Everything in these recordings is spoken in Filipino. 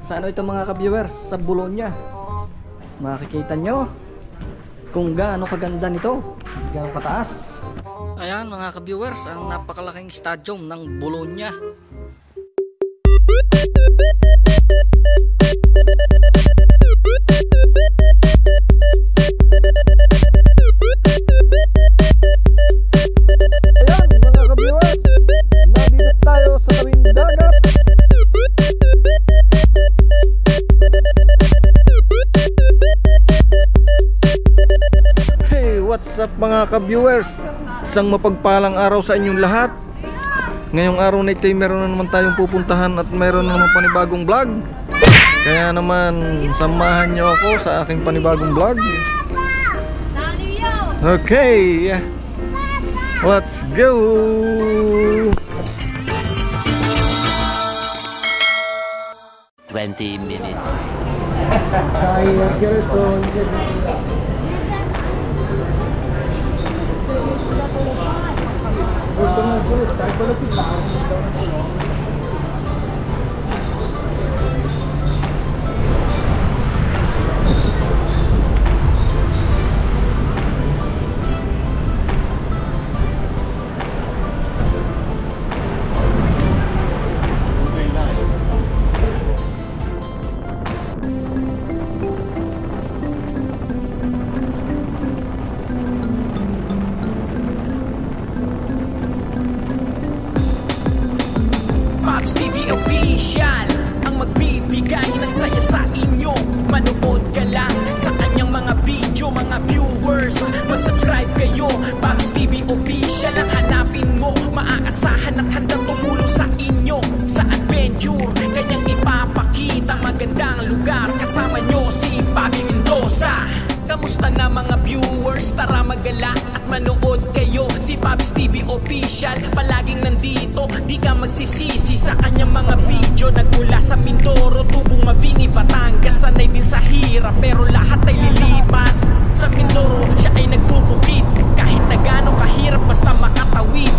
Sa ano ito mga ka-viewers, sa Bologna. Makikita nyo kung gaano kaganda nito, gaano kataas. Ayan mga ka-viewers, ang napakalaking stadium ng Bologna. Ayan mga ka-viewers, nandito tayo sa tawing dagat. Hey, what's up mga ka-viewers? Isang mapagpalang araw sa inyong lahat. Ngayong araw na ito meron na naman tayong pupuntahan at meron na naman panibagong vlog. Kaya naman samahan nyo ako sa aking panibagong vlog. Okay, let's go! Minutes. Pops TV Official ang magbibigay ng saya sa inyo. Manood ka lang sa kanyang mga video, mga viewers. Mag-subscribe kayo, Pops TV Official ang hanapin mo. Maaasahan at handang tumulong sa inyo sa adventure. Kanyang ipapakita magandang lugar. Kasama nyo si Bobby Mendoza. Kamusta na mga viewers? Tara magala at manood kayo. Si Pops TV Official palaging nandito, di ka magsisisi sa kanyang mga video. Nagmula sa Mindoro, Tubong, Mabini, Batangas, sanay din sa hirap pero lahat ay lilipas. Sa Mindoro siya ay nagbubukid, kahit na gaano kahirap basta makatawid.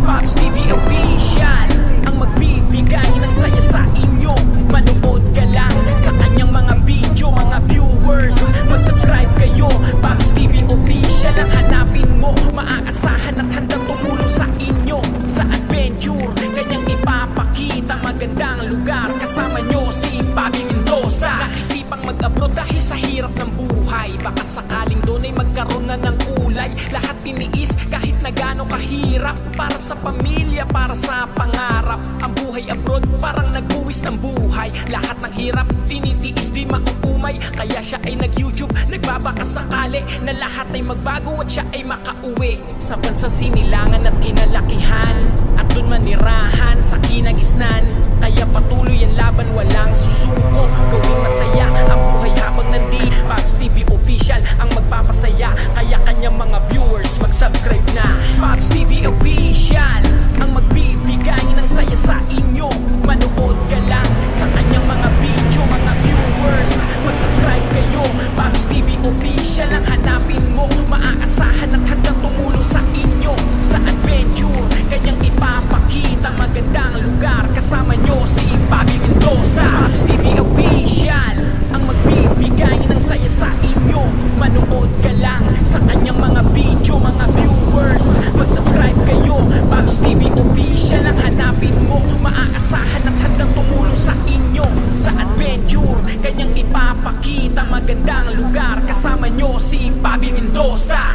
Pops TV Official ang magbibigay ng saya sa inyo. Manood ka lang sa kanyang mga video, mga viewers. Mag-subscribe kayo, Pops TV Official ang hanapin mo. Maaasahan at handang tumulong sa inyo sa adventure. Kanyang ipapakita magandang lugar. Kasama nyo si Bobby Mendoza. Naisipang mag-abroad dahil sa hirap ng buhay. Baka sakaling doon ay magkaroon na ng kulay. Lahat tiniis kahit na gaano kahirap. Para sa pamilya, para sa pangarap. Ang buhay abroad parang nagbuwis ng buhay. Lahat ng hirap tinitiis di mauumay. Kaya siya ay nag-YouTube, nagbabaka sakali na lahat ay magbago at siya ay makauwi sa bansang sinilangan at kinalakihan. At dun manirahan sa kinagisnan. Kaya patuloy ang laban, walang susuko. Gawing masaya ang buhay habang nandito. Pops TV Official ang magpapasaya. Kaya kanyang mga viewers mag-subscribe na. Pops TV Official ang magbibigay ng saya sa inyo. Manood ka lang sa kanyang mga video, mga viewers. Mag-subscribe kayo, Pops TV Official ang hanapin mo. Maaasahan at handang tumulong sa inyo sa adventure. Kanyang ipapakita magandang lugar. Kasama nyo si Bobby Mendoza. Pops TV Official ang magbibigay ng saya sa inyo. Manood ka lang sa kanyang mga video, mga viewers. Mag-subscribe kayo, Pops TV Official ang hanapin mo. Maaasahan at handang tumulong sa inyo sa adventure. Kanyang ipapakita magandang lugar. Kasama nyo si Bobby Mendoza.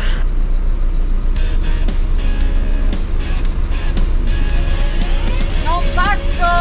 No pasto!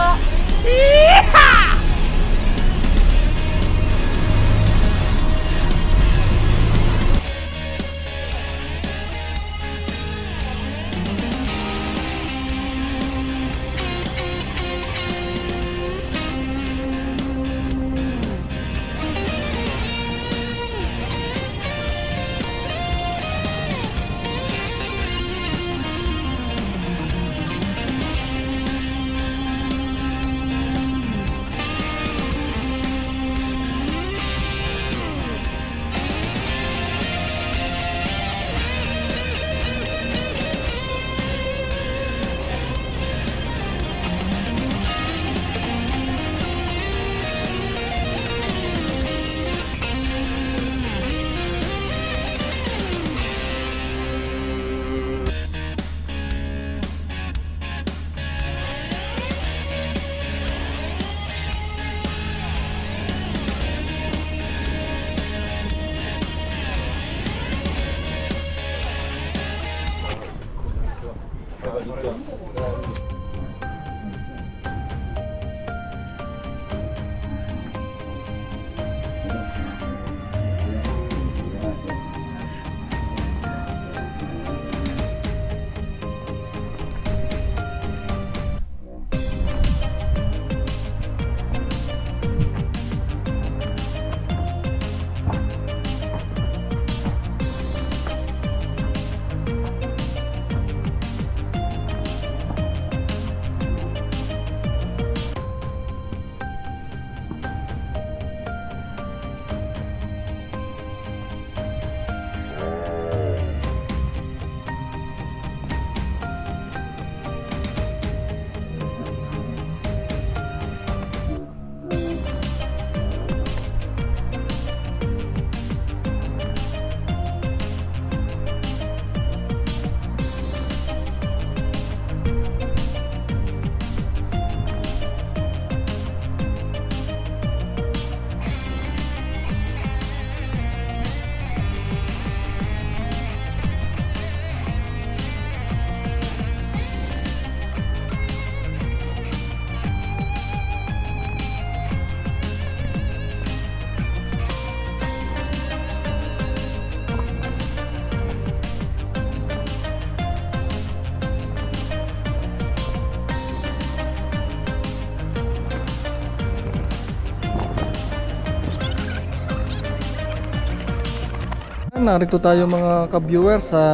narito tayo mga ka-viewers sa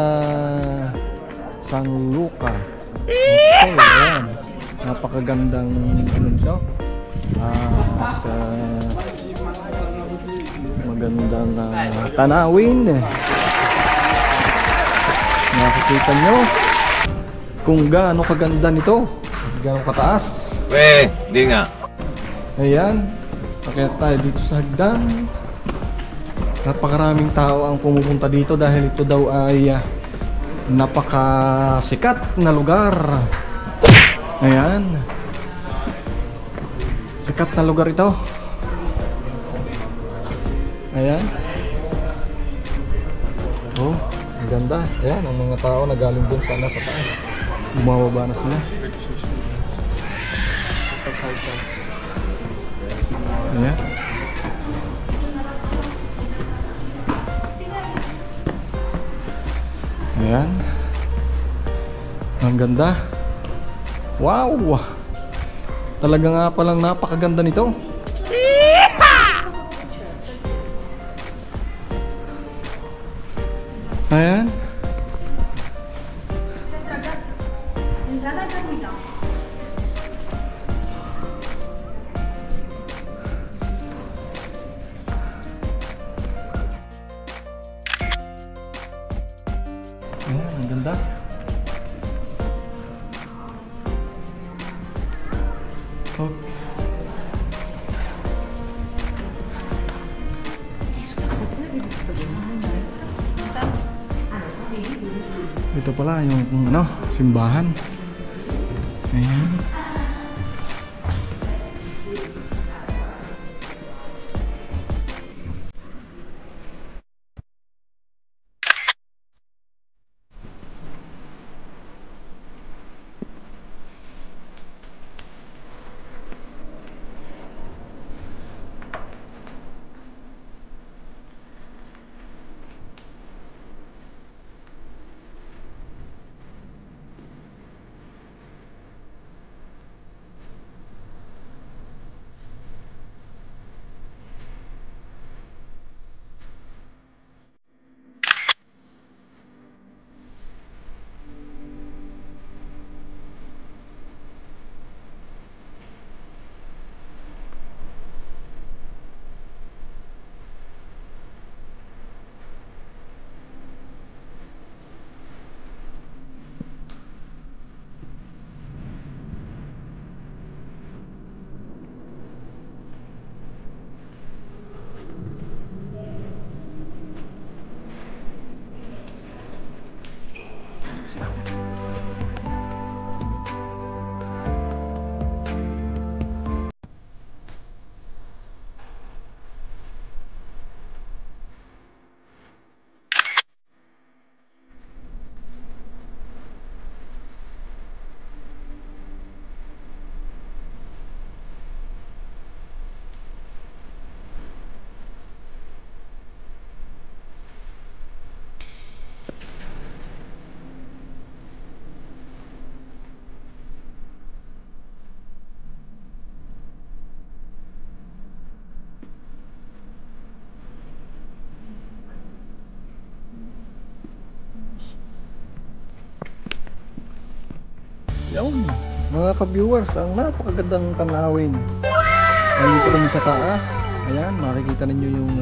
San Luca. Okay, ayan. Napakagandang ano nito. At magandang tanawin. Nakikita nyo kung gaano kaganda nito, gaano kataas. Di nga. Ayan, pakita tayo dito sa hagdan. Napakaraming tao ang pumupunta dito dahil ito daw ay napakasikat na lugar. Ayan, sikat na lugar ito. Ayan. Oh, ang ganda. Ayan, ang mga tao na galing dun sana sa taas, bumababa na sila. Ayan. Ayan. Ang ganda. Wow! Talaga nga palang napakaganda nito. Ayan. Ayan, ang ganda. Oh. Ito pala yung ano, simbahan. Ayan. Yung mga ka-viewers, ang napakagandang tanawin. Nandito kami sa taas. Ayan, makikita ninyo yung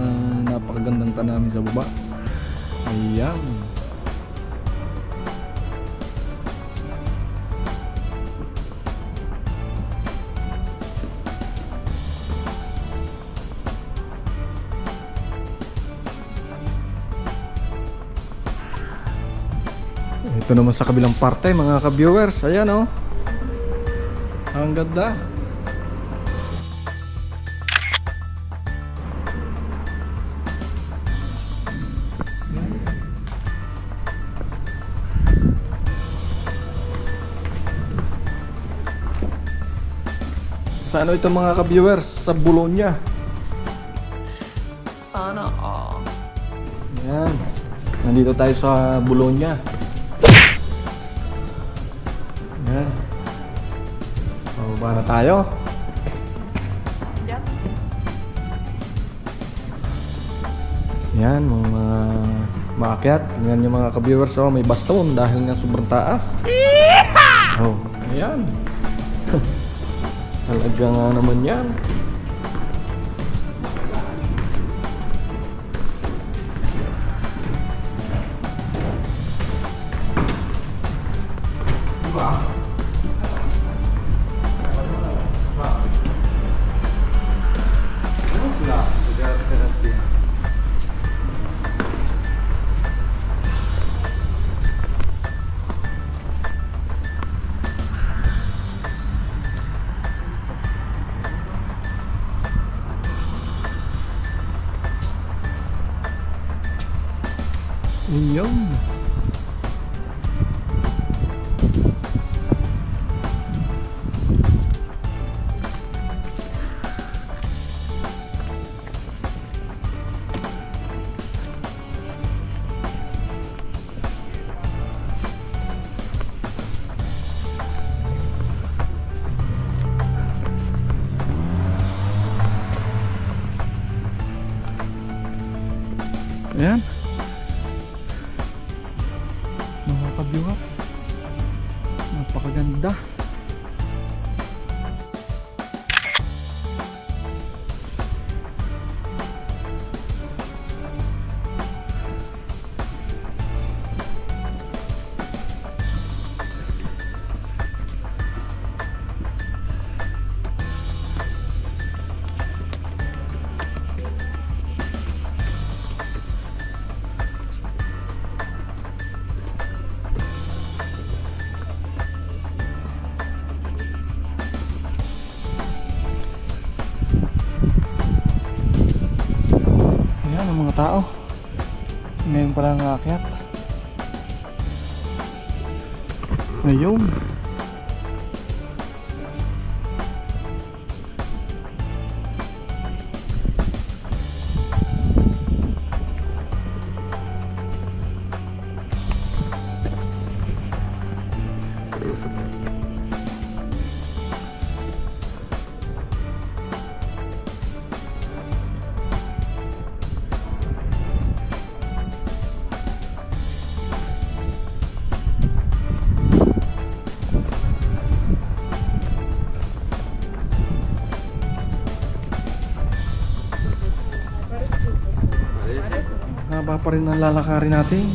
napakagandang tanawin sa baba. Ayan. Ito naman sa kabilang parte mga ka-viewers. Ayan oh. Ang ganda. Sa ano ito mga ka-viewers? Sa Bologna. Sana all. Ayan. Nandito tayo sa Bologna. Ayan. Bababa na tayo. Yep. Yan, mga maakyat. Tingnan nyo mga ka-viewers, oh, may baston dahil nga sobrang taas. Oh, ayan. Talaga nga naman yan. Ayun. Ayan. Mga ka-viewers, napakaganda. Mga tao ngayon pala nangakyat. Ayun. Haba pa rin ang lalakarin natin.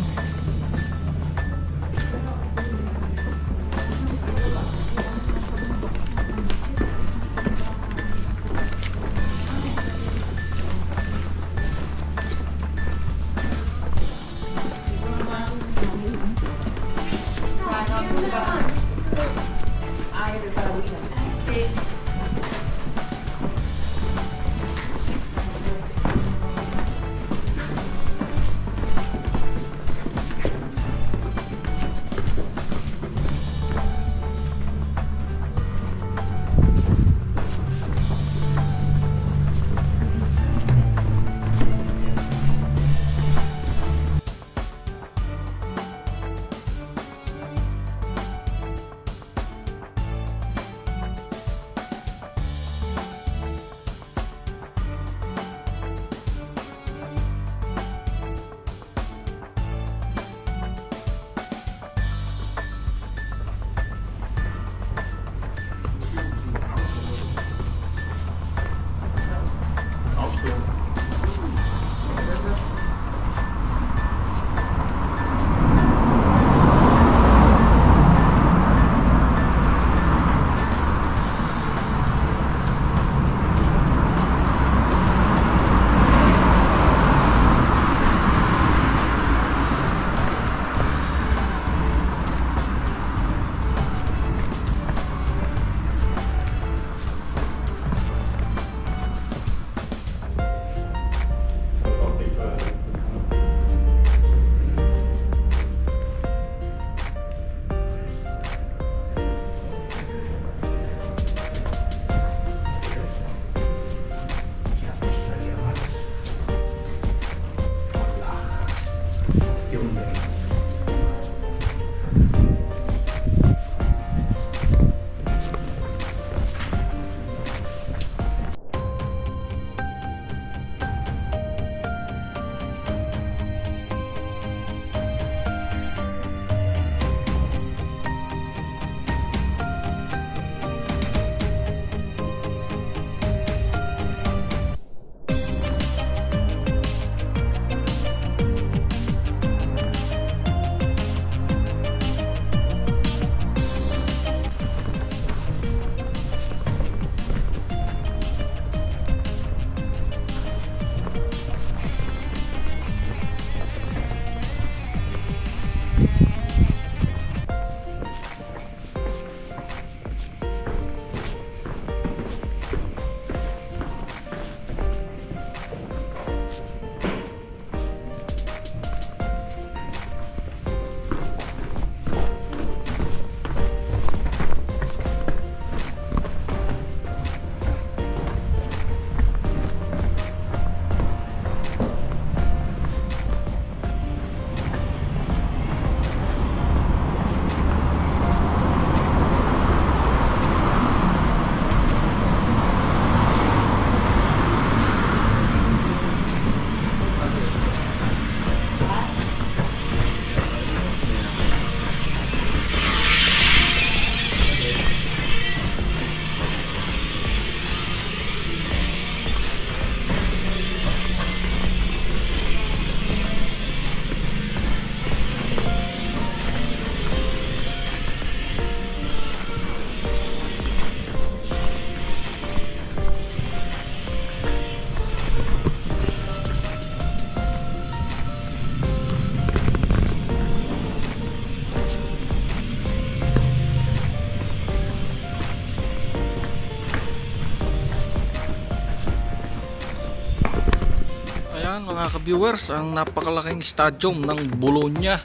Ayan mga ka-viewers, ang napakalaking stadium ng Bologna.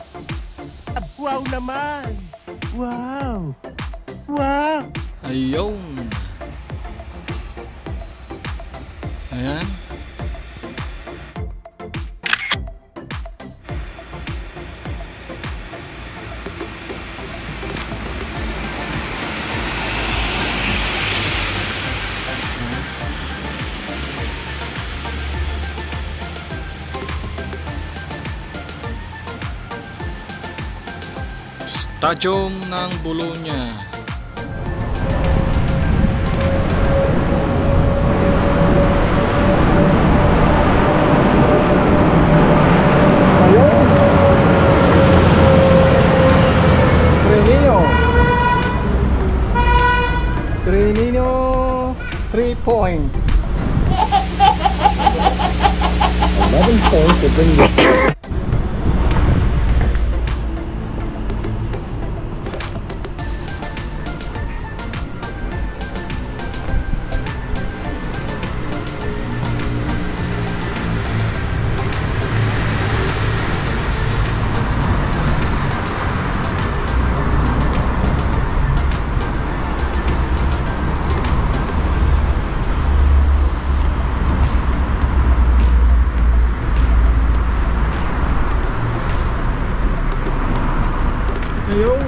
Wow naman! Wow! Wow! Ayun. Ayan. Stadium ng Bologna. Trinino 3 point. 11 points to bring this. Ayun.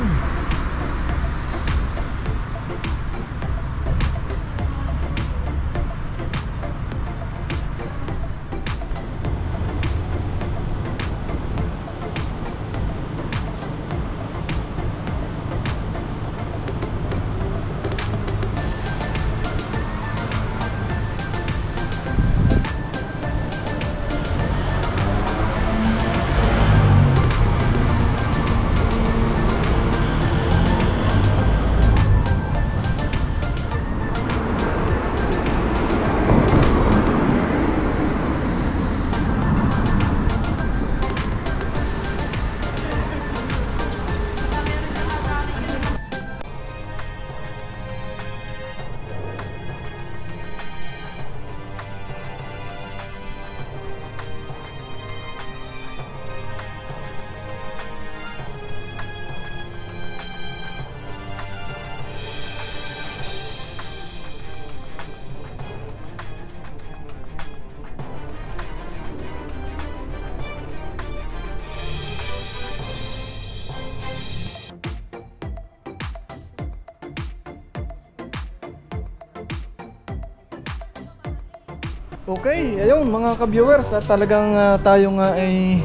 Okay, ayun mga ka-viewers, at talagang tayo nga ay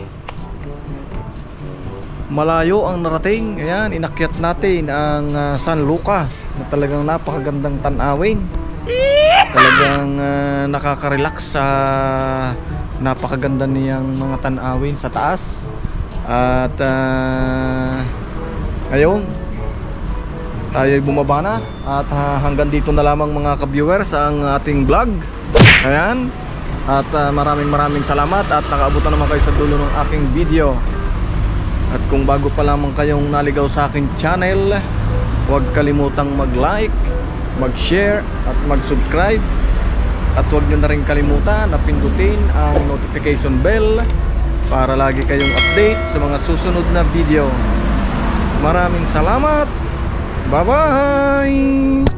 malayo ang narating. Ayan, inakyat natin ang San Luca na talagang napakagandang tanawin. Talagang nakaka-relax sa napakaganda niyang mga tanawin sa taas. At ayun, tayo ay bumaba na. At hanggang dito na lamang mga ka-viewers ang ating vlog. Ayan. At maraming salamat at nakaabot na naman kayo sa dulo ng aking video. At kung bago pa lamang kayong naligaw sa aking channel, huwag kalimutang mag-like, mag-share at mag-subscribe. At huwag nyo na rin kalimutan na pindutin ang notification bell para lagi kayong update sa mga susunod na video. Maraming salamat. Bye-bye!